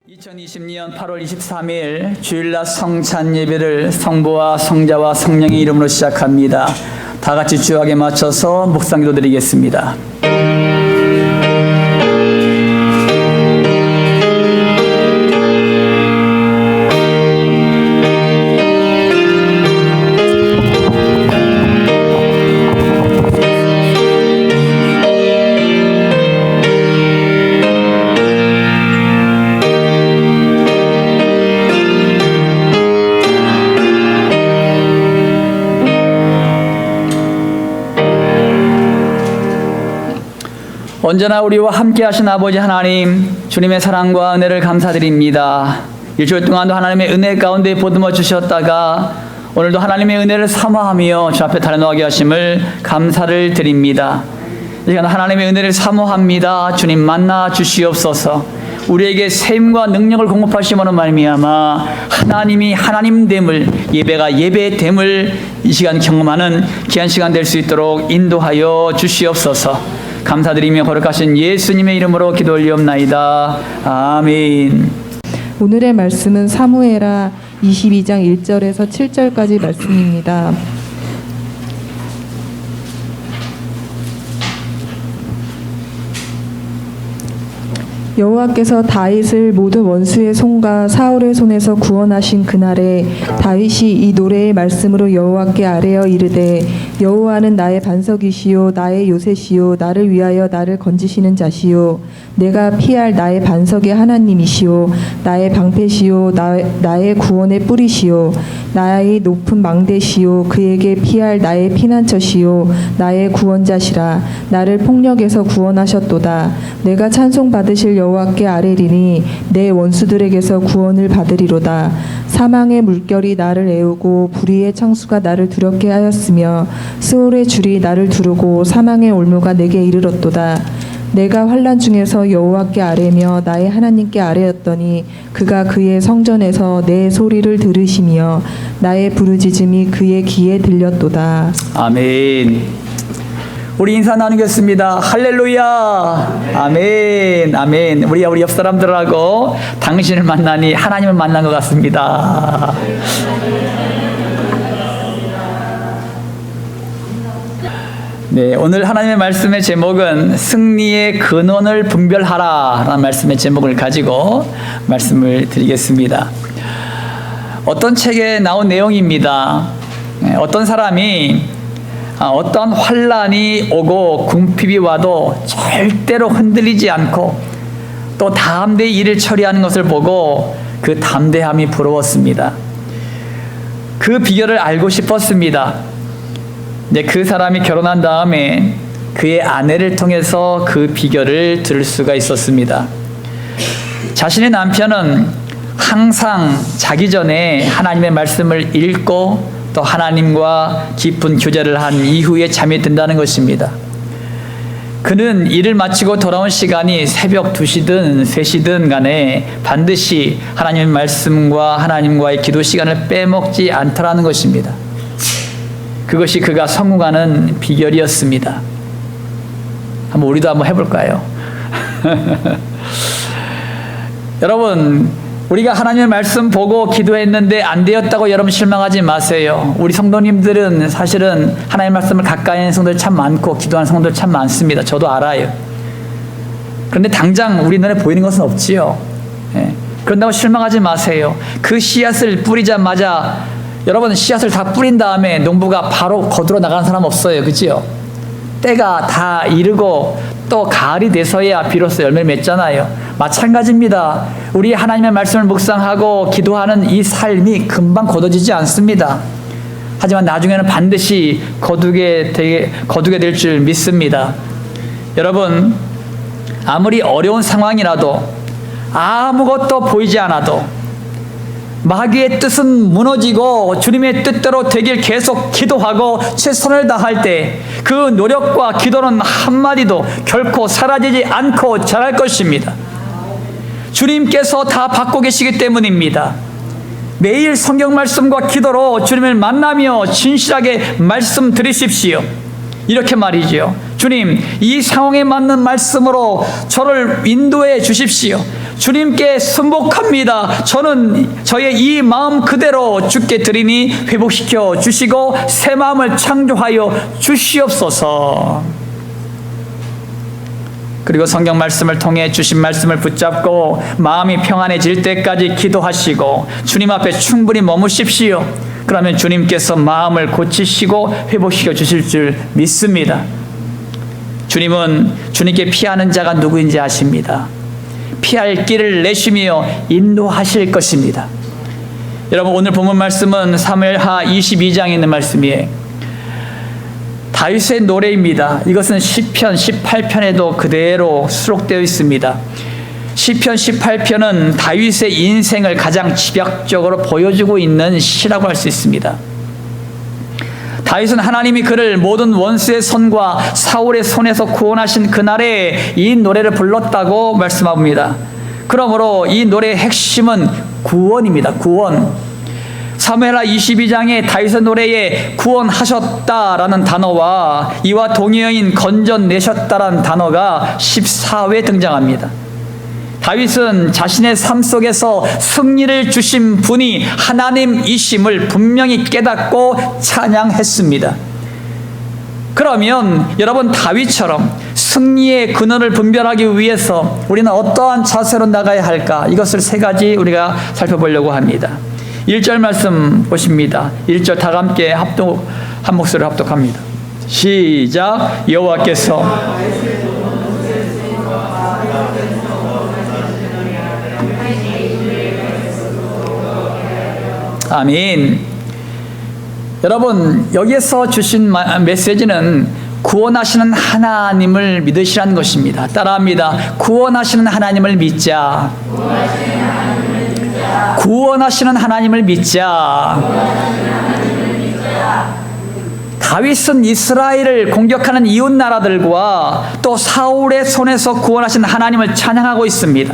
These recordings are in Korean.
2020년 8월 23일 주일날 성찬 예배를 성부와 성자와 성령의 이름으로 시작합니다. 다 같이 주약에 맞춰서 묵상기도 드리겠습니다. 언제나 우리와 함께 하신 아버지 하나님, 주님의 사랑과 은혜를 감사드립니다. 일주일 동안도 하나님의 은혜 가운데 보듬어 주셨다가 오늘도 하나님의 은혜를 사모하며 주 앞에 달려나가게 하심을 감사를 드립니다. 이 시간 하나님의 은혜를 사모합니다. 주님 만나 주시옵소서. 우리에게 세임과 능력을 공급하심으로 말미암아 하나님이 하나님됨을, 예배가 예배됨을 이 시간 경험하는 귀한 시간 될 수 있도록 인도하여 주시옵소서. 감사드리며 거룩하신 예수님의 이름으로 기도 올리옵나이다. 아멘. 오늘의 말씀은 사무엘하 22장 1절에서 7절까지 말씀입니다. 여호와께서 다윗을 모든 원수의 손과 사울의 손에서 구원하신 그날에 다윗이 이 노래의 말씀으로 여호와께 아뢰어 이르되 여호와는 나의 반석이시요 나의 요새시요 나를 위하여 나를 건지시는 자시요 내가 피할 나의 반석의 하나님이시요 나의 방패시요 나의 구원의 뿌리시요 나의 높은 망대시요 그에게 피할 나의 피난처시요 나의 구원자시라. 나를 폭력에서 구원하셨도다. 내가 찬송받으실 여호와께 아뢰리니 내 원수들에게서 구원을 받으리로다. 사망의 물결이 나를 애우고 불의의 창수가 나를 두렵게 하였으며 스올의 줄이 나를 두르고 사망의 올무가 내게 이르렀도다. 내가 환난 중에서 여호와께 아뢰며 나의 하나님께 아뢰었더니 그가 그의 성전에서 내 소리를 들으시며 나의 부르짖음이 그의 귀에 들렸도다. 아멘. 우리 인사 나누겠습니다. 할렐루야. 아멘. 아멘. 우리 옆 사람들하고 당신을 만나니 하나님을 만난 것 같습니다. 네, 오늘 하나님의 말씀의 제목은 승리의 근원을 분별하라 라는 말씀의 제목을 가지고 말씀을 드리겠습니다. 어떤 책에 나온 내용입니다. 어떤 사람이 어떤 환란이 오고 궁핍이 와도 절대로 흔들리지 않고 또 담대히 일을 처리하는 것을 보고 그 담대함이 부러웠습니다. 그 비결을 알고 싶었습니다. 그 사람이 결혼한 다음에 그의 아내를 통해서 그 비결을 들을 수가 있었습니다. 자신의 남편은 항상 자기 전에 하나님의 말씀을 읽고 또 하나님과 깊은 교제를 한 이후에 잠이 든다는 것입니다. 그는 일을 마치고 돌아온 시간이 새벽 2시든 3시든 간에 반드시 하나님의 말씀과 하나님과의 기도 시간을 빼먹지 않더라는 것입니다. 그것이 그가 성공하는 비결이었습니다. 우리도 한번 해볼까요? 여러분, 우리가 하나님의 말씀 보고 기도했는데 안 되었다고 여러분 실망하지 마세요. 우리 성도님들은 사실은 하나님의 말씀을 가까이 하는 성도들 참 많고 기도하는 성도들 참 많습니다. 저도 알아요. 그런데 당장 우리 눈에 보이는 것은 없지요. 그런다고 실망하지 마세요. 그 씨앗을 뿌리자마자 여러분, 씨앗을 다 뿌린 다음에 농부가 바로 거두러 나가는 사람 없어요. 그치요? 때가 다 이르고 또 가을이 돼서야 비로소 열매를 맺잖아요. 마찬가지입니다. 우리 하나님의 말씀을 묵상하고 기도하는 이 삶이 금방 거둬지지 않습니다. 하지만 나중에는 반드시 거두게 될 줄 믿습니다. 여러분, 아무리 어려운 상황이라도 아무것도 보이지 않아도 마귀의 뜻은 무너지고 주님의 뜻대로 되길 계속 기도하고 최선을 다할 때 그 노력과 기도는 한마디도 결코 사라지지 않고 자랄 것입니다. 주님께서 다 받고 계시기 때문입니다. 매일 성경 말씀과 기도로 주님을 만나며 진실하게 말씀 들으십시오. 이렇게 말이지요. 주님, 이 상황에 맞는 말씀으로 저를 인도해 주십시오. 주님께 순복합니다. 저는 저의 이 마음 그대로 주께 드리니 회복시켜 주시고 새 마음을 창조하여 주시옵소서. 그리고 성경 말씀을 통해 주신 말씀을 붙잡고 마음이 평안해질 때까지 기도하시고 주님 앞에 충분히 머무십시오. 그러면 주님께서 마음을 고치시고 회복시켜 주실 줄 믿습니다. 주님은 주님께 피하는 자가 누구인지 아십니다. 피할 길을 내시며 인도하실 것입니다. 여러분, 오늘 본문 말씀은 사무엘하 22장에 있는 말씀이에요. 다윗의 노래입니다. 이것은 시편 18편에도 그대로 수록되어 있습니다. 시편 18편은 다윗의 인생을 가장 집약적으로 보여주고 있는 시라고 할 수 있습니다. 다윗은 하나님이 그를 모든 원수의 손과 사울의 손에서 구원하신 그날에 이 노래를 불렀다고 말씀합니다. 그러므로 이 노래의 핵심은 구원입니다. 구원. 사무엘하 22장의 다윗의 노래에 구원하셨다라는 단어와 이와 동의어인 건져내셨다라는 단어가 14회 등장합니다. 다윗은 자신의 삶 속에서 승리를 주신 분이 하나님이심을 분명히 깨닫고 찬양했습니다. 그러면 여러분, 다윗처럼 승리의 근원을 분별하기 위해서 우리는 어떠한 자세로 나가야 할까? 이것을 세 가지 우리가 살펴보려고 합니다. 1절 말씀 보십니다. 1절 다 함께 한 목소리로 합독합니다. 시작. 여호와께서 아멘. 여러분, 여기에서 주신 메시지는 구원하시는 하나님을 믿으시라는 것입니다. 따라합니다. 구원하시는 하나님을 믿자. 구원하시는 하나님을 믿자. 다윗은 이스라엘을 공격하는 이웃 나라들과 또 사울의 손에서 구원하신 하나님을 찬양하고 있습니다.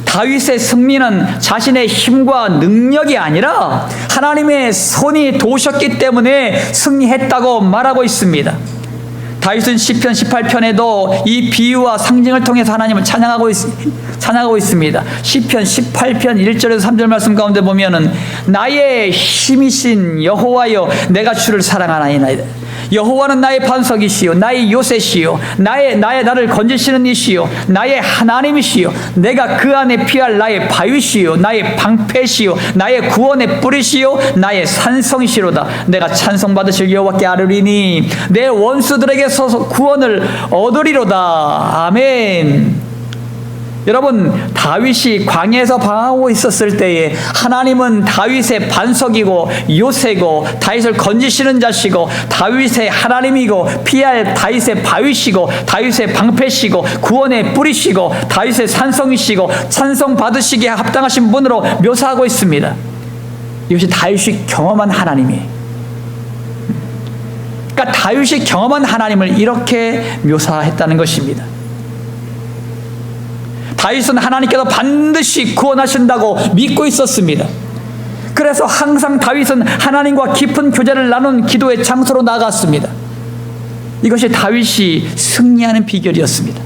다윗의 승리는 자신의 힘과 능력이 아니라 하나님의 손이 도우셨기 때문에 승리했다고 말하고 있습니다. 다윗은 시편 18편에도 이 비유와 상징을 통해서 하나님을 찬양하고 있습니다. 시편 18편 1절에서 3절 말씀 가운데 보면은 나의 힘이신 여호와여 내가 주를 사랑하나이다. 여호와는 나의 반석이시요 나의 요새시요 나를 건지시는 이시요 나의 하나님이시요 내가 그 안에 피할 나의 바위시요 나의 방패시요 나의 구원의 뿌리시요 나의 산성이시로다. 내가 찬송받으실 여호와께 아뢰리니 내 원수들에게서 구원을 얻으리로다. 아멘. 여러분, 다윗이 광야에서 방황하고 있었을 때에 하나님은 다윗의 반석이고 요새고 다윗을 건지시는 자시고 다윗의 하나님이고 피할 다윗의 바위시고 다윗의 방패시고 구원의 뿌리시고 다윗의 산성이시고 찬송 받으시기에 합당하신 분으로 묘사하고 있습니다. 이것이 다윗이 경험한 하나님이에요. 그러니까 다윗이 경험한 하나님을 이렇게 묘사했다는 것입니다. 다윗은 하나님께서 반드시 구원하신다고 믿고 있었습니다. 그래서 항상 다윗은 하나님과 깊은 교제를 나눈 기도의 장소로 나아갔습니다. 이것이 다윗이 승리하는 비결이었습니다.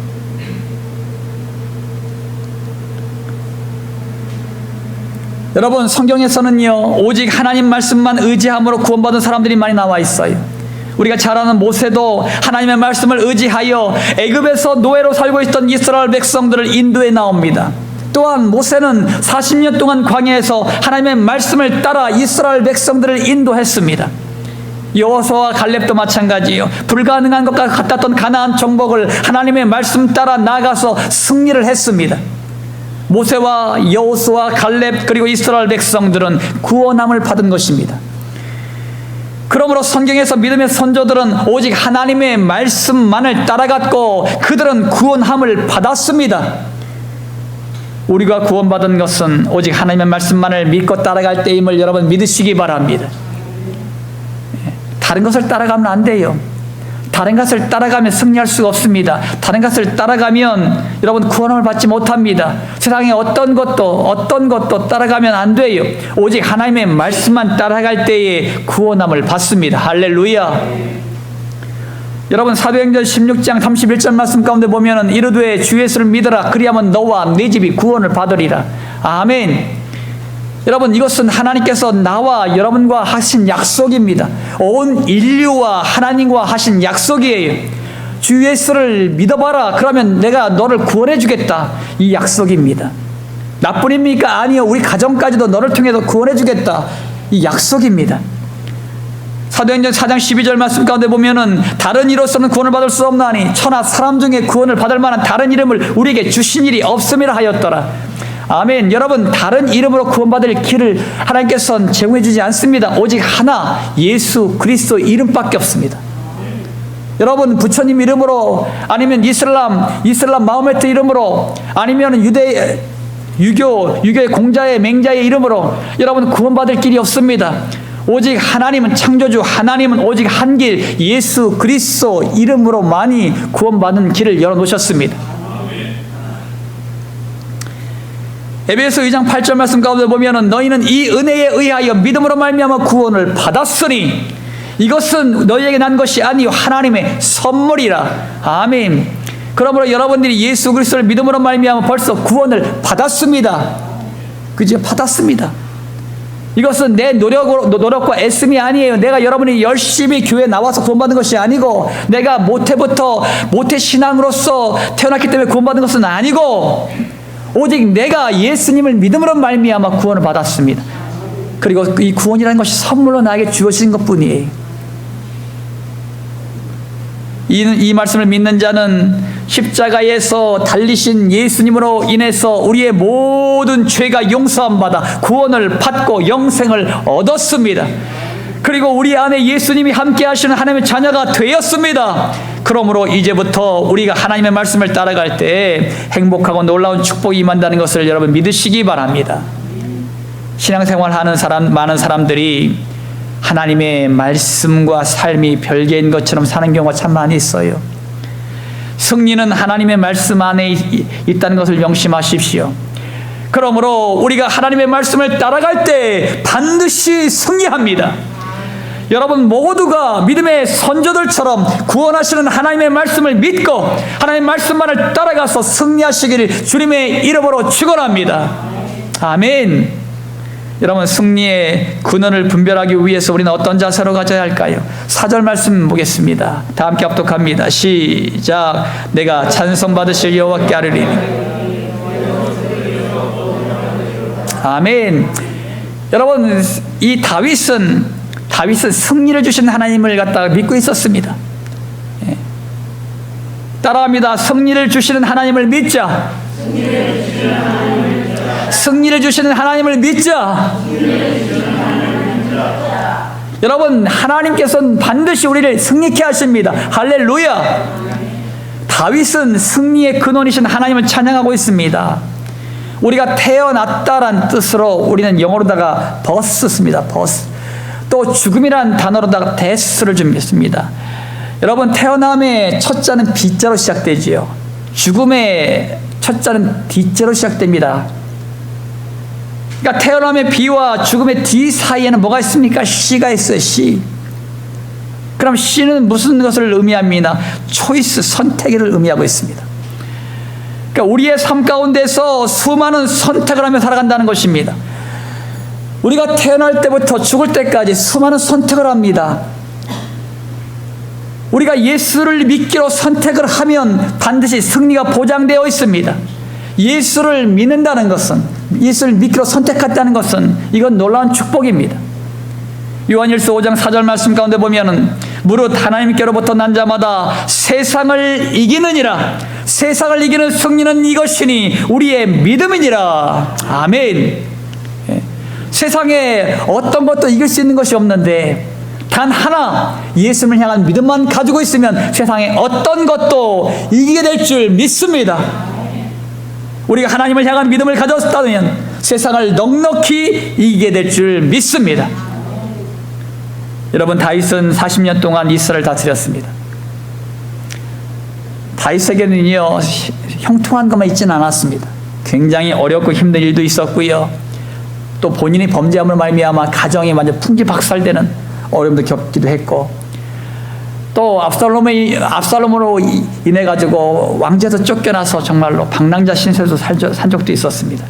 여러분, 성경에서는요 오직 하나님 말씀만 의지함으로 구원받은 사람들이 많이 나와 있어요. 우리가 잘 아는 모세도 하나님의 말씀을 의지하여 애굽에서 노예로 살고 있던 이스라엘 백성들을 인도해 나옵니다. 또한 모세는 40년 동안 광야에서 하나님의 말씀을 따라 이스라엘 백성들을 인도했습니다. 여호수아와 갈렙도 마찬가지예요. 불가능한 것과 같았던 가나안 정복을 하나님의 말씀 따라 나아가서 승리를 했습니다. 모세와 여호수아, 갈렙 그리고 이스라엘 백성들은 구원함을 받은 것입니다. 그러므로 성경에서 믿음의 선조들은 오직 하나님의 말씀만을 따라갔고 그들은 구원함을 받았습니다. 우리가 구원받은 것은 오직 하나님의 말씀만을 믿고 따라갈 때임을 여러분 믿으시기 바랍니다. 다른 것을 따라가면 안 돼요. 다른 것을 따라가면 승리할 수가 없습니다. 다른 것을 따라가면 여러분 구원을 받지 못합니다. 세상에 어떤 것도 따라가면 안 돼요. 오직 하나님의 말씀만 따라갈 때에 구원함을 받습니다. 할렐루야. 여러분 사도행전 16장 31절 말씀 가운데 보면은 이르되 주 예수를 믿으라 그리하면 너와 네 집이 구원을 받으리라. 아멘. 여러분 이것은 하나님께서 나와 여러분과 하신 약속입니다. 온 인류와 하나님과 하신 약속이에요. 주 예수를 믿어봐라. 그러면 내가 너를 구원해 주겠다. 이 약속입니다. 나뿐입니까? 아니요. 우리 가정까지도 너를 통해서 구원해 주겠다. 이 약속입니다. 사도행전 4장 12절 말씀 가운데 보면은 다른 이로서는 구원을 받을 수 없나니 천하 사람 중에 구원을 받을 만한 다른 이름을 우리에게 주신 일이 없음이라 하였더라. 아멘. 여러분 다른 이름으로 구원받을 길을 하나님께서는 제공해 주지 않습니다. 오직 하나 예수 그리스도 이름밖에 없습니다. 여러분 부처님 이름으로 아니면 이슬람 마호메트 이름으로 아니면 유교의 공자의 맹자의 이름으로 여러분 구원받을 길이 없습니다. 오직 하나님은 창조주, 하나님은 오직 한 길 예수 그리스도 이름으로만이 구원받는 길을 열어놓으셨습니다. 에베소 2장 8절 말씀 가운데 보면은 너희는 이 은혜에 의하여 믿음으로 말미암아 구원을 받았으니 이것은 너희에게 난 것이 아니요 하나님의 선물이라. 아멘. 그러므로 여러분들이 예수 그리스도를 믿음으로 말미암아 벌써 구원을 받았습니다. 그죠? 받았습니다. 이것은 내 노력과 애씀이 아니에요. 내가 여러분이 열심히 교회에 나와서 구원받은 것이 아니고 내가 모태 신앙으로서 태어났기 때문에 구원받은 것은 아니고 오직 내가 예수님을 믿음으로 말미암아 구원을 받았습니다. 그리고 이 구원이라는 것이 선물로 나에게 주어진 것뿐이에요. 이 말씀을 믿는 자는 십자가에서 달리신 예수님으로 인해서 우리의 모든 죄가 용서함 받아 구원을 받고 영생을 얻었습니다. 그리고 우리 안에 예수님이 함께 하시는 하나님의 자녀가 되었습니다. 그러므로 이제부터 우리가 하나님의 말씀을 따라갈 때 행복하고 놀라운 축복이 임한다는 것을 여러분 믿으시기 바랍니다. 신앙생활하는 많은 사람들이 하나님의 말씀과 삶이 별개인 것처럼 사는 경우가 참 많이 있어요. 승리는 하나님의 말씀 안에 있다는 것을 명심하십시오. 그러므로 우리가 하나님의 말씀을 따라갈 때 반드시 승리합니다. 여러분 모두가 믿음의 선조들처럼 구원하시는 하나님의 말씀을 믿고 하나님의 말씀만을 따라가서 승리하시기를 주님의 이름으로 축원합니다. 아멘. 여러분 승리의 근원을 분별하기 위해서 우리는 어떤 자세로 가져야 할까요? 4절 말씀 보겠습니다. 다 함께 합독합니다. 시작. 내가 찬송받으실 여호와께 아뢰리니. 아멘. 여러분 이 다윗은 승리를 주신 하나님을 갖다가 믿고 있었습니다. 따라합니다. 승리를 주시는 하나님을 믿자. 승리를 주시는 하나님을 믿자. 여러분 하나님께서는 반드시 우리를 승리케 하십니다. 할렐루야. 다윗은 승리의 근원이신 하나님을 찬양하고 있습니다. 우리가 태어났다란 뜻으로 우리는 영어로다가 버스 씁니다. 버스. 또 죽음이란 단어로다가 데스를 좀 씁니다. 여러분 태어남의 첫 자는 B자로 시작되지요. 죽음의 첫 자는 D자로 시작됩니다. 그러니까 태어남의 B와 죽음의 D 사이에는 뭐가 있습니까? C가 있어요. C. 그럼 C는 무슨 것을 의미합니까? 초이스, 선택을 의미하고 있습니다. 그러니까 우리의 삶 가운데서 수많은 선택을 하며 살아간다는 것입니다. 우리가 태어날 때부터 죽을 때까지 수많은 선택을 합니다. 우리가 예수를 믿기로 선택을 하면 반드시 승리가 보장되어 있습니다. 예수를 믿는다는 것은, 예수를 믿기로 선택했다는 것은 이건 놀라운 축복입니다. 요한일서 5장 4절 말씀 가운데 보면은 무릇 하나님께로부터 난 자마다 세상을 이기느니라. 세상을 이기는 승리는 이것이니 우리의 믿음이니라. 아멘. 세상에 어떤 것도 이길 수 있는 것이 없는데 단 하나 예수님을 향한 믿음만 가지고 있으면 세상에 어떤 것도 이기게 될 줄 믿습니다. 우리가 하나님을 향한 믿음을 가졌다면 세상을 넉넉히 이기게 될 줄 믿습니다. 여러분 다윗은 40년 동안 이스라엘을 다스렸습니다. 다윗에게는요 형통한 것만 있지는 않았습니다. 굉장히 어렵고 힘든 일도 있었고요. 또 본인이 범죄함을 말미암아 가정이 완전 풍지박살되는 어려움도 겪기도 했고 또 압살롬으로 인해 가지고 왕제에서 쫓겨나서 정말로 방랑자 신세도 산 적도 있었습니다.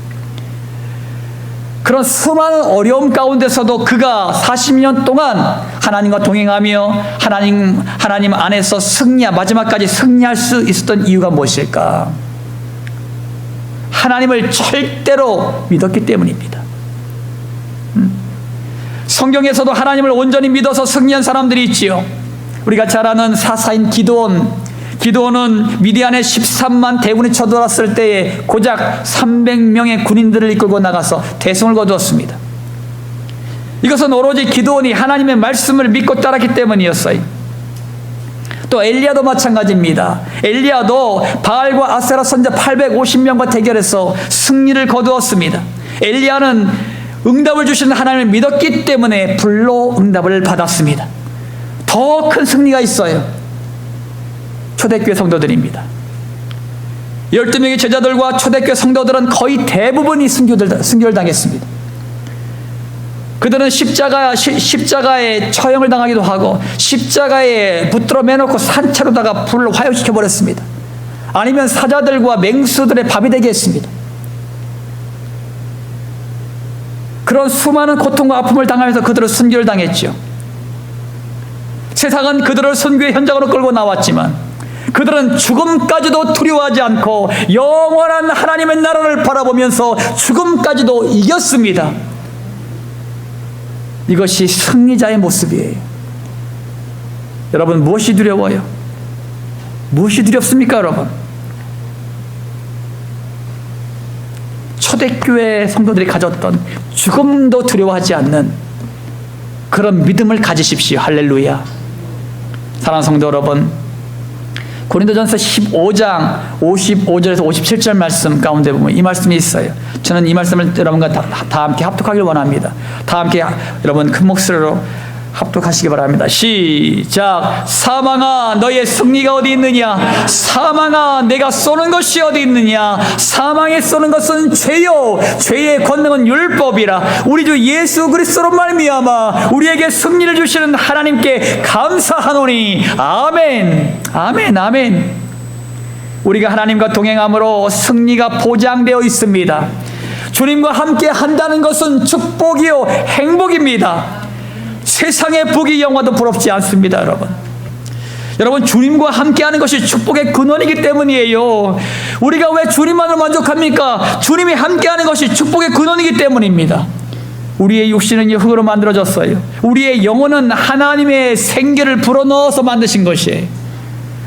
그런 수많은 어려움 가운데서도 그가 40년 동안 하나님과 동행하며 하나님 안에서 마지막까지 승리할 수 있었던 이유가 무엇일까? 하나님을 절대로 믿었기 때문입니다. 성경에서도 하나님을 온전히 믿어서 승리한 사람들이 있지요. 우리가 잘 아는 사사인 기드온은 미디안의 13만 대군이 쳐들어왔을 때에 고작 300명의 군인들을 이끌고 나가서 대승을 거두었습니다. 이것은 오로지 기드온이 하나님의 말씀을 믿고 따랐기 때문이었어요. 또 엘리야도 마찬가지입니다. 엘리야도 바알과 아세라 선자 850명과 대결해서 승리를 거두었습니다. 엘리야는 응답을 주시는 하나님을 믿었기 때문에 불로 응답을 받았습니다. 더 큰 승리가 있어요. 초대교회 성도들입니다. 12명의 제자들과 초대교회 성도들은 거의 대부분이 순교를 당했습니다. 그들은 십자가에 처형을 당하기도 하고 십자가에 붙들어 매놓고 산채로다가 불을 화요시켜 버렸습니다. 아니면 사자들과 맹수들의 밥이 되게 했습니다. 그런 수많은 고통과 아픔을 당하면서 그들은 순교를 당했죠. 세상은 그들을 순교의 현장으로 끌고 나왔지만 그들은 죽음까지도 두려워하지 않고 영원한 하나님의 나라를 바라보면서 죽음까지도 이겼습니다. 이것이 승리자의 모습이에요. 여러분, 무엇이 두려워요? 무엇이 두렵습니까, 여러분? 초대교회 성도들이 가졌던 죽음도 두려워하지 않는 그런 믿음을 가지십시오. 할렐루야. 사랑하는 성도 여러분, 고린도전서 15장 55절에서 57절 말씀 가운데 보면 이 말씀이 있어요. 저는 이 말씀을 여러분과 다 함께 합독하길 원합니다. 다 함께 여러분 큰 목소리로 합독하시기 바랍니다. 시작. 사망아, 너의 승리가 어디 있느냐? 사망아, 내가 쏘는 것이 어디 있느냐? 사망에 쏘는 것은 죄요, 죄의 권능은 율법이라. 우리 주 예수 그리스도로 말미암아 우리에게 승리를 주시는 하나님께 감사하노니. 아멘. 아멘. 아멘. 우리가 하나님과 동행함으로 승리가 보장되어 있습니다. 주님과 함께 한다는 것은 축복이요 행복입니다. 세상의 부귀 영화도 부럽지 않습니다. 여러분, 주님과 함께하는 것이 축복의 근원이기 때문이에요. 우리가 왜 주님만을 만족합니까? 주님이 함께하는 것이 축복의 근원이기 때문입니다. 우리의 육신은 흙으로 만들어졌어요. 우리의 영혼은 하나님의 생기를 불어넣어서 만드신 것이에요.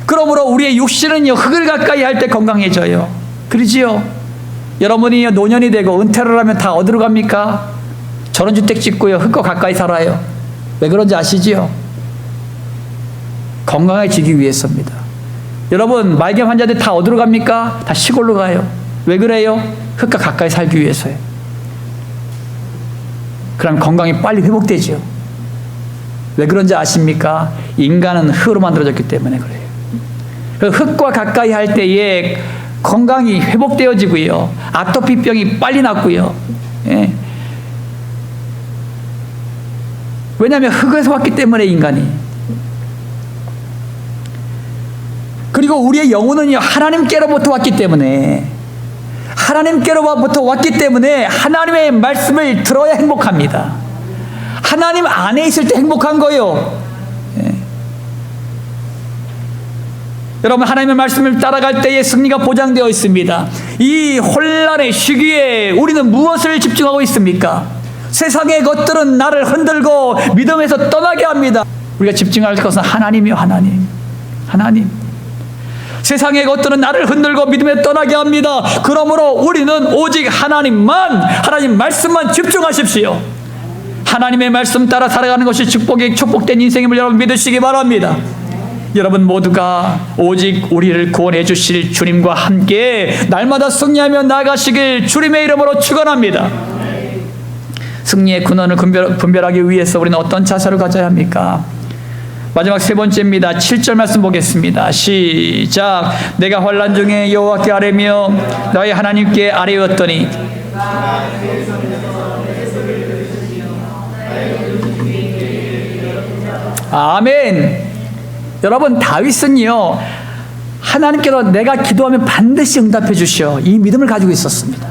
그러므로 우리의 육신은 흙을 가까이 할 때 건강해져요. 그러지요? 여러분이 노년이 되고 은퇴를 하면 다 어디로 갑니까? 전원주택 짓고요, 흙과 가까이 살아요. 왜 그런지 아시지요? 건강해지기 위해서입니다. 여러분, 말기 환자들 다 어디로 갑니까? 다 시골로 가요. 왜 그래요? 흙과 가까이 살기 위해서요. 그럼 건강이 빨리 회복되죠. 왜 그런지 아십니까? 인간은 흙으로 만들어졌기 때문에 그래요. 그 흙과 가까이 할 때에 건강이 회복되어지고요, 아토피병이 빨리 낫고요. 예. 왜냐하면 흙에서 왔기 때문에 인간이. 그리고 우리의 영혼은요, 하나님께로부터 왔기 때문에 하나님의 말씀을 들어야 행복합니다. 하나님 안에 있을 때 행복한 거예요. 예. 여러분, 하나님의 말씀을 따라갈 때의 승리가 보장되어 있습니다. 이 혼란의 시기에 우리는 무엇을 집중하고 있습니까? 세상의 것들은 나를 흔들고 믿음에서 떠나게 합니다. 우리가 집중할 것은 하나님이요, 하나님. 세상의 것들은 나를 흔들고 믿음에 떠나게 합니다. 그러므로 우리는 오직 하나님 말씀만 집중하십시오. 하나님의 말씀 따라 살아가는 것이 축복된 인생임을 여러분 믿으시기 바랍니다. 여러분 모두가 오직 우리를 구원해 주실 주님과 함께 날마다 승리하며 나아가시길 주님의 이름으로 축원합니다. 승리의 근원을 분별하기 위해서 우리는 어떤 자세를 가져야 합니까? 마지막 세 번째입니다. 7절 말씀 보겠습니다. 시작. 내가 환난 중에 여호와께 아뢰며 너희 하나님께 아뢰었더니 아멘. 여러분, 다윗은요, 하나님께서 내가 기도하면 반드시 응답해 주시오, 이 믿음을 가지고 있었습니다.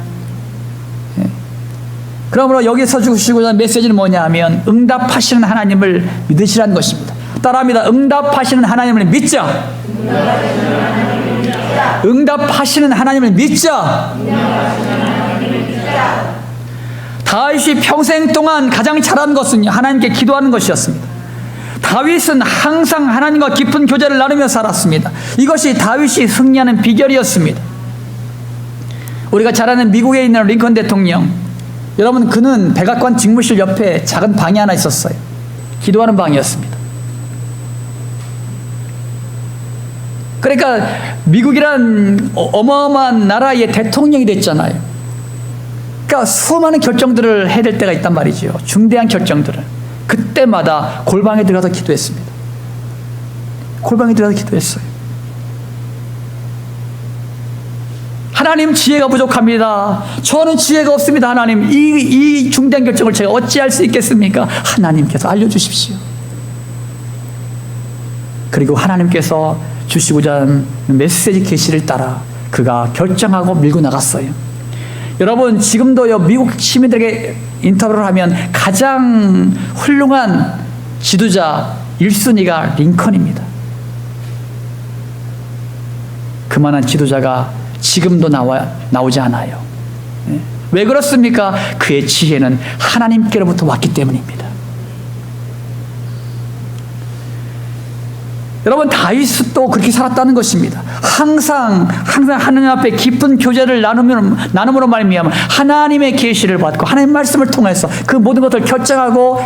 그러므로 여기서 주시고자 하는 메시지는 뭐냐 하면 응답하시는 하나님을 믿으시라는 것입니다. 따라합니다. 응답하시는 하나님을 믿자. 응답하시는 하나님을 믿자. 다윗이 평생 동안 가장 잘한 것은 하나님께 기도하는 것이었습니다. 다윗은 항상 하나님과 깊은 교제를 나누며 살았습니다. 이것이 다윗이 승리하는 비결이었습니다. 우리가 잘 아는 미국에 있는 링컨 대통령, 여러분, 그는 백악관 직무실 옆에 작은 방이 하나 있었어요. 기도하는 방이었습니다. 그러니까 미국이란 어마어마한 나라의 대통령이 됐잖아요. 그러니까 수많은 결정들을 해야 될 때가 있단 말이죠. 중대한 결정들을. 그때마다 골방에 들어가서 기도했습니다. 골방에 들어가서 기도했어요. 하나님, 지혜가 부족합니다. 저는 지혜가 없습니다. 하나님, 이 중대한 결정을 제가 어찌할 수 있겠습니까? 하나님께서 알려주십시오. 그리고 하나님께서 주시고자 하는 메시지 계시를 따라 그가 결정하고 밀고 나갔어요. 여러분, 지금도요, 미국 시민들에게 인터뷰를 하면 가장 훌륭한 지도자 1순위가 링컨입니다. 그만한 지도자가 지금도 나오지 않아요. 왜 그렇습니까? 그의 지혜는 하나님께로부터 왔기 때문입니다. 여러분, 다윗도 그렇게 살았다는 것입니다. 항상 하나님 앞에 깊은 교제를 나눔으로 말미암아 하나님의 계시를 받고 하나님의 말씀을 통해서 그 모든 것을 결정하고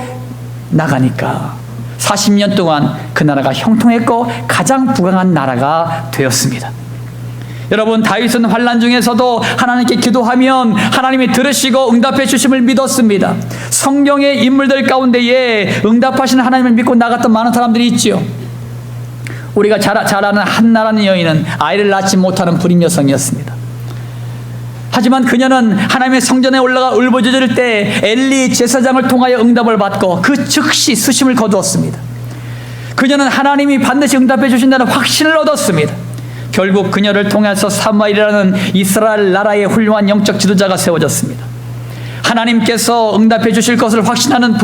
나가니까 40년 동안 그 나라가 형통했고 가장 부강한 나라가 되었습니다. 여러분, 다윗은 환난 중에서도 하나님께 기도하면 하나님이 들으시고 응답해 주심을 믿었습니다. 성경의 인물들 가운데에 응답하시는 하나님을 믿고 나갔던 많은 사람들이 있지요. 우리가 잘 아는 한나라는 여인은 아이를 낳지 못하는 불임 여성이었습니다. 하지만 그녀는 하나님의 성전에 올라가 울부짖을 때 엘리 제사장을 통하여 응답을 받고 그 즉시 수심을 거두었습니다. 그녀는 하나님이 반드시 응답해 주신다는 확신을 얻었습니다. 결국 그녀를 통해서 사무엘이라는 이스라엘 나라의 훌륭한 영적 지도자가 세워졌습니다. 하나님께서 응답해 주실 것을 확신하는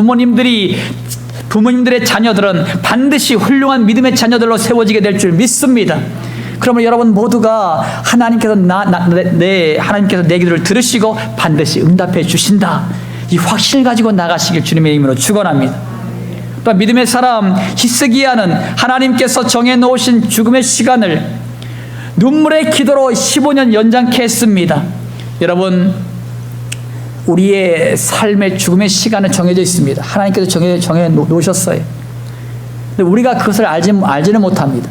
부모님들의 자녀들은 반드시 훌륭한 믿음의 자녀들로 세워지게 될 줄 믿습니다. 그러면 여러분 모두가 하나님께서 하나님께서 내 기도를 들으시고 반드시 응답해 주신다, 이 확신을 가지고 나가시길 주님의 이름으로 축원합니다. 또 믿음의 사람 히스기야는 하나님께서 정해 놓으신 죽음의 시간을 눈물의 기도로 15년 연장케 했습니다. 여러분, 우리의 삶의 죽음의 시간은 정해져 있습니다. 하나님께서 정해 놓으셨어요. 근데 우리가 그것을 알지는 못합니다.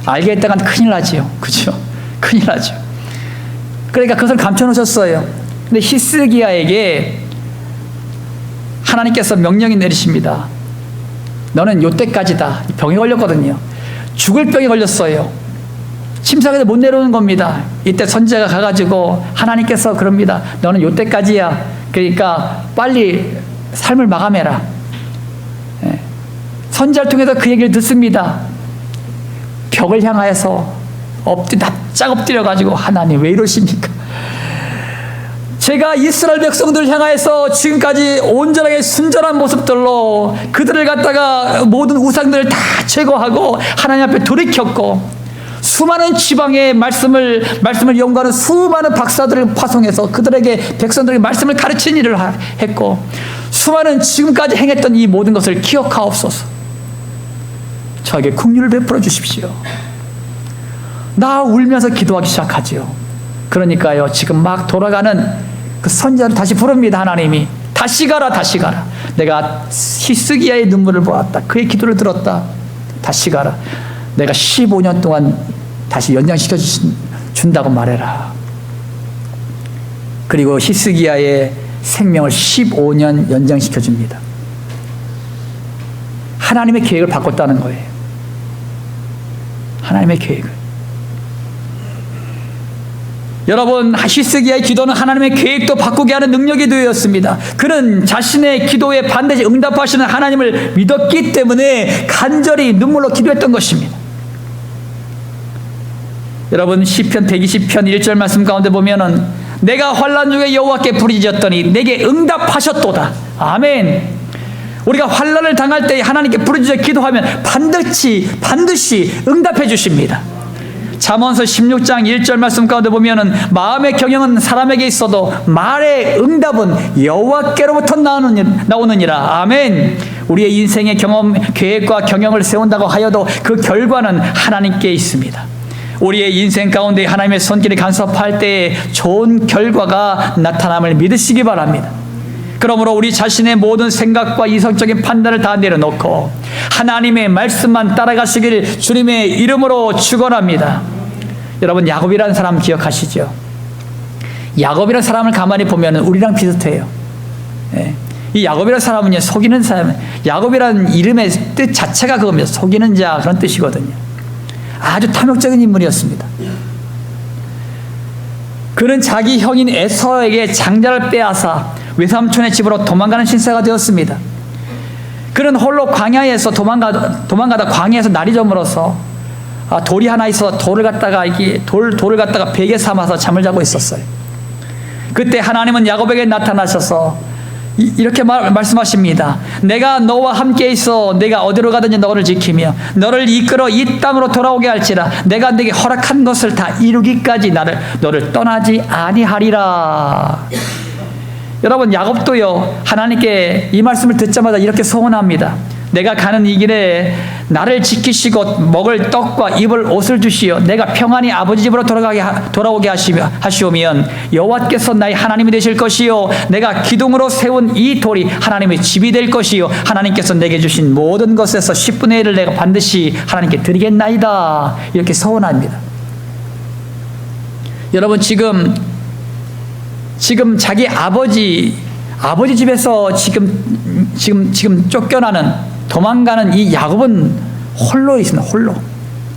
알게 했다간 큰일 나지요. 그죠? 큰일 나죠. 그러니까 그것을 감춰 놓으셨어요. 근데 히스기야에게 하나님께서 명령이 내리십니다. 너는 요때까지다. 병에 걸렸거든요. 죽을 병에 걸렸어요. 침상에서 못 내려오는 겁니다. 이때 선지자가 가가지고 하나님께서 그럽니다. 너는 요때까지야. 그러니까 빨리 삶을 마감해라. 선지자를 통해서 그 얘기를 듣습니다. 벽을 향하여서 납작 엎드려가지고 하나님 왜 이러십니까? 제가 이스라엘 백성들을 향하여서 지금까지 온전하게 순전한 모습들로 그들을 갖다가 모든 우상들을 다 제거하고 하나님 앞에 돌이켰고 수많은 지방의 말씀을 연구하는 수많은 박사들을 파송해서 그들에게 백성들에게 말씀을 가르친 일을 했고 수많은 지금까지 행했던 이 모든 것을 기억하옵소서. 저에게 긍휼을 베풀어 주십시오. 나 울면서 기도하기 시작하지요. 그러니까요, 지금 막 돌아가는 그 선지자를 다시 부릅니다. 하나님이 다시 가라, 다시 가라. 내가 히스기야의 눈물을 보았다. 그의 기도를 들었다. 다시 가라. 내가 15년 동안 다시 연장시켜 준다고 말해라. 그리고 히스기야의 생명을 15년 연장시켜 줍니다. 하나님의 계획을 바꿨다는 거예요. 하나님의 계획을. 여러분, 히스기야의 기도는 하나님의 계획도 바꾸게 하는 능력이 되었습니다. 그는 자신의 기도에 반드시 응답하시는 하나님을 믿었기 때문에 간절히 눈물로 기도했던 것입니다. 여러분, 시편 120편 1절 말씀 가운데 보면은 내가 환난 중에 여호와께 부르짖었더니 내게 응답하셨도다. 아멘. 우리가 환난을 당할 때 하나님께 부르짖어 기도하면 반드시 응답해 주십니다. 잠언서 16장 1절 말씀 가운데 보면은 마음의 경영은 사람에게 있어도 말의 응답은 여호와께로부터 나오느니라. 아멘. 우리의 인생의 경험, 계획과 경영을 세운다고 하여도 그 결과는 하나님께 있습니다. 우리의 인생 가운데 하나님의 손길이 간섭할 때에 좋은 결과가 나타남을 믿으시기 바랍니다. 그러므로 우리 자신의 모든 생각과 이성적인 판단을 다 내려놓고 하나님의 말씀만 따라가시기를 주님의 이름으로 축원합니다. 여러분, 야곱이라는 사람 기억하시죠? 야곱이라는 사람을 가만히 보면 우리랑 비슷해요. 이 야곱이라는 사람은 속이는 사람, 야곱이라는 이름의 뜻 자체가 그겁니다. 속이는 자, 그런 뜻이거든요. 아주 탐욕적인 인물이었습니다. 그는 자기 형인 에서에게 장자를 빼앗아 외삼촌의 집으로 도망가는 신세가 되었습니다. 그는 홀로 광야에서 도망가다 광야에서 날이 저물어서 돌이 하나 있어서 돌을 갖다가 베개 삼아서 잠을 자고 있었어요. 그때 하나님은 야곱에게 나타나셔서 이렇게 말씀하십니다. 내가 너와 함께 있어 내가 어디로 가든지 너를 지키며 너를 이끌어 이 땅으로 돌아오게 할지라. 내가 네게 허락한 것을 다 이루기까지 너를 떠나지 아니하리라. 여러분, 야곱도요 하나님께 이 말씀을 듣자마자 이렇게 소원합니다. 내가 가는 이 길에 나를 지키시고 먹을 떡과 입을 옷을 주시어 내가 평안히 아버지 집으로 돌아오게 하시오면 여호와께서 나의 하나님이 되실 것이요 내가 기둥으로 세운 이 돌이 하나님의 집이 될 것이요 하나님께서 내게 주신 모든 것에서 10분의 1을 내가 반드시 하나님께 드리겠나이다. 이렇게 소원합니다. 여러분, 지금 자기 아버지 집에서 지금 쫓겨나는 도망가는 이 야곱은 홀로 있습니다. 홀로.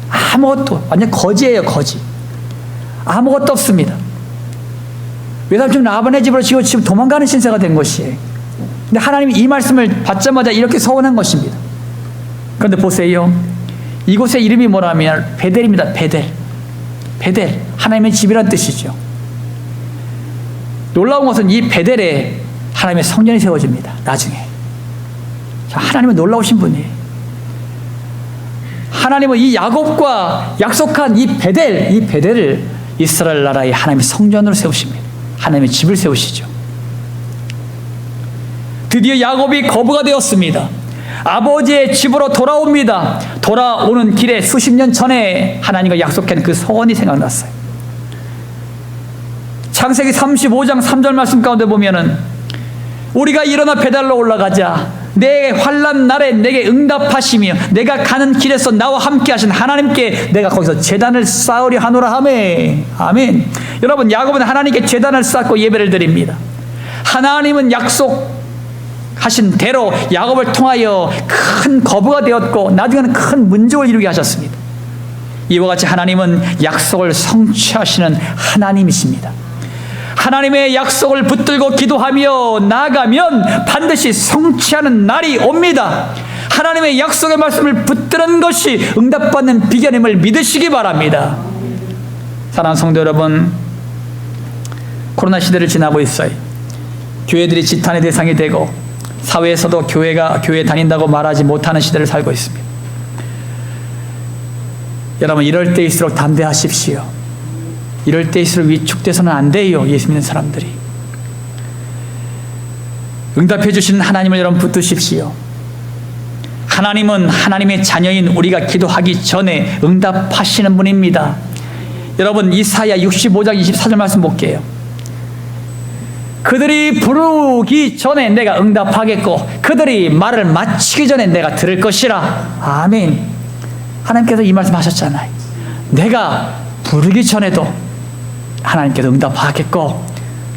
아무것도, 완전 거지예요, 거지. 아무것도 없습니다. 외삼촌 라반의 집으로 지금 도망가는 신세가 된 것이에요. 근데 하나님이 이 말씀을 받자마자 이렇게 서운한 것입니다. 그런데 보세요. 이곳의 이름이 뭐라면 베델입니다. 베델. 하나님의 집이란 뜻이죠. 놀라운 것은 이 베델에 하나님의 성전이 세워집니다. 나중에. 하나님은 놀라우신 분이에요. 하나님은 이 야곱과 약속한 이 베델을 이스라엘 나라의 하나님의 성전으로 세우십니다. 하나님의 집을 세우시죠. 드디어 야곱이 거부가 되었습니다. 아버지의 집으로 돌아옵니다. 돌아오는 길에 수십 년 전에 하나님과 약속한 그 소원이 생각났어요. 창세기 35장 3절 말씀 가운데 보면은 우리가 일어나 베델로 올라가자 내 환난 날에 내게 응답하시며 내가 가는 길에서 나와 함께 하신 하나님께 내가 거기서 제단을 쌓으려 하노라 하매. 아멘. 여러분, 야곱은 하나님께 제단을 쌓고 예배를 드립니다. 하나님은 약속하신 대로 야곱을 통하여 큰 거부가 되었고 나중에는 큰 문족을 이루게 하셨습니다. 이와 같이 하나님은 약속을 성취하시는 하나님이십니다. 하나님의 약속을 붙들고 기도하며 나아가면 반드시 성취하는 날이 옵니다. 하나님의 약속의 말씀을 붙드는 것이 응답받는 비결임을 믿으시기 바랍니다. 사랑하는 성도 여러분, 코로나 시대를 지나고 있어요. 교회들이 지탄의 대상이 되고 사회에서도 교회 다닌다고 말하지 못하는 시대를 살고 있습니다. 여러분, 이럴 때일수록 담대하십시오. 이럴 때일수록 위축돼서는 안 돼요. 예수 믿는 사람들이. 응답해 주시는 하나님을 여러분 붙드십시오. 하나님은 하나님의 자녀인 우리가 기도하기 전에 응답하시는 분입니다. 여러분, 이사야 65장 24절 말씀 볼게요. 그들이 부르기 전에 내가 응답하겠고 그들이 말을 마치기 전에 내가 들을 것이라. 아멘. 하나님께서 이 말씀 하셨잖아요. 내가 부르기 전에도 하나님께서 응답하겠고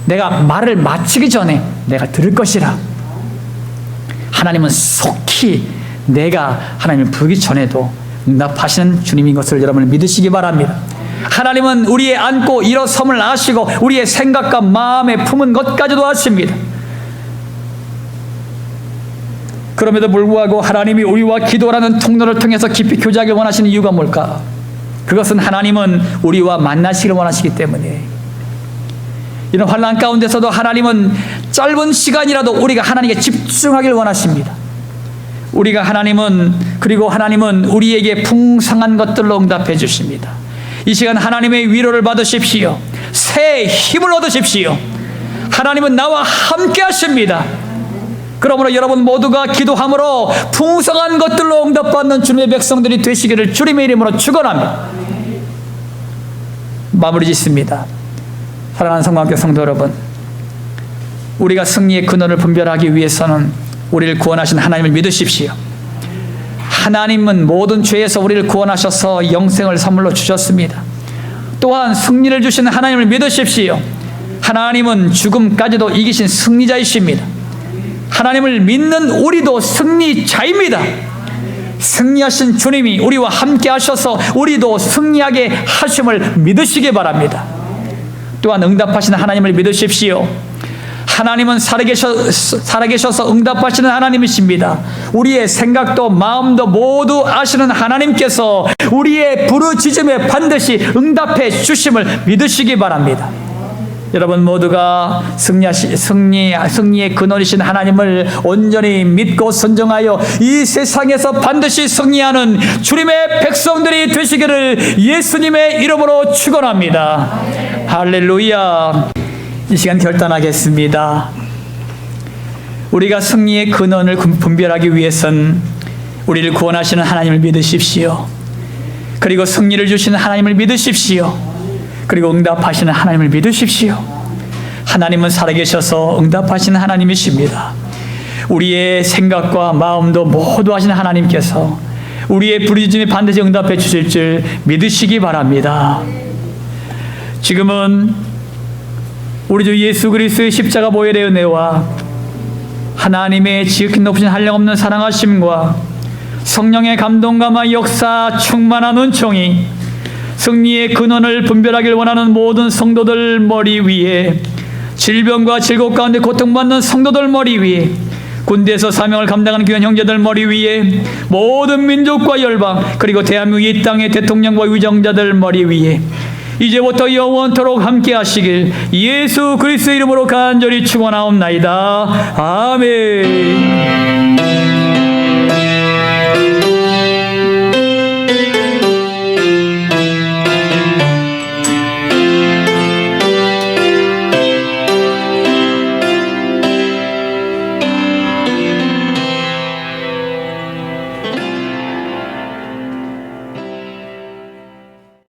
내가 말을 마치기 전에 내가 들을 것이라. 하나님은 속히 내가 하나님을 부르기 전에도 응답하시는 주님인 것을 여러분 믿으시기 바랍니다. 하나님은 우리의 안고 일어섬을 아시고 우리의 생각과 마음에 품은 것까지도 아십니다. 그럼에도 불구하고 하나님이 우리와 기도라는 통로를 통해서 깊이 교제하길 원하시는 이유가 뭘까? 그것은 하나님은 우리와 만나시길 원하시기 때문에. 이런 환난 가운데서도 하나님은 짧은 시간이라도 우리가 하나님께 집중하길 원하십니다. 그리고 하나님은 우리에게 풍성한 것들로 응답해 주십니다. 이 시간 하나님의 위로를 받으십시오. 새 힘을 얻으십시오. 하나님은 나와 함께 하십니다. 그러므로 여러분 모두가 기도함으로 풍성한 것들로 응답받는 주님의 백성들이 되시기를 주님의 이름으로 축원합니다. 마무리 짓습니다. 사랑하는 성도학교 성도 여러분, 우리가 승리의 근원을 분별하기 위해서는 우리를 구원하신 하나님을 믿으십시오. 하나님은 모든 죄에서 우리를 구원하셔서 영생을 선물로 주셨습니다. 또한 승리를 주시는 하나님을 믿으십시오. 하나님은 죽음까지도 이기신 승리자이십니다. 하나님을 믿는 우리도 승리자입니다. 승리하신 주님이 우리와 함께 하셔서 우리도 승리하게 하심을 믿으시기 바랍니다. 또한 응답하시는 하나님을 믿으십시오. 하나님은 살아계셔서 응답하시는 하나님이십니다. 우리의 생각도 마음도 모두 아시는 하나님께서 우리의 부르짖음에 반드시 응답해 주심을 믿으시기 바랍니다. 여러분 모두가 승리의 근원이신 하나님을 온전히 믿고 순종하여 이 세상에서 반드시 승리하는 주님의 백성들이 되시기를 예수님의 이름으로 축원합니다. 할렐루야. 이 시간 결단하겠습니다. 우리가 승리의 근원을 분별하기 위해선 우리를 구원하시는 하나님을 믿으십시오. 그리고 승리를 주시는 하나님을 믿으십시오. 그리고 응답하시는 하나님을 믿으십시오. 하나님은 살아계셔서 응답하시는 하나님이십니다. 우리의 생각과 마음도 모두 하시는 하나님께서 우리의 부르짖음에 반드시 응답해 주실 줄 믿으시기 바랍니다. 지금은 우리 주 예수 그리스도의 십자가 보혈의 은혜와 하나님의 지극히 높으신 한량없는 사랑하심과 성령의 감동감화 역사 충만한 은총이 승리의 근원을 분별하길 원하는 모든 성도들 머리 위에, 질병과 질곡 가운데 고통받는 성도들 머리 위에, 군대에서 사명을 감당하는 귀한 형제들 머리 위에, 모든 민족과 열방 그리고 대한민국 이 땅의 대통령과 위정자들 머리 위에 이제부터 영원토록 함께 하시길 예수 그리스도 이름으로 간절히 축원하옵나이다. 아멘.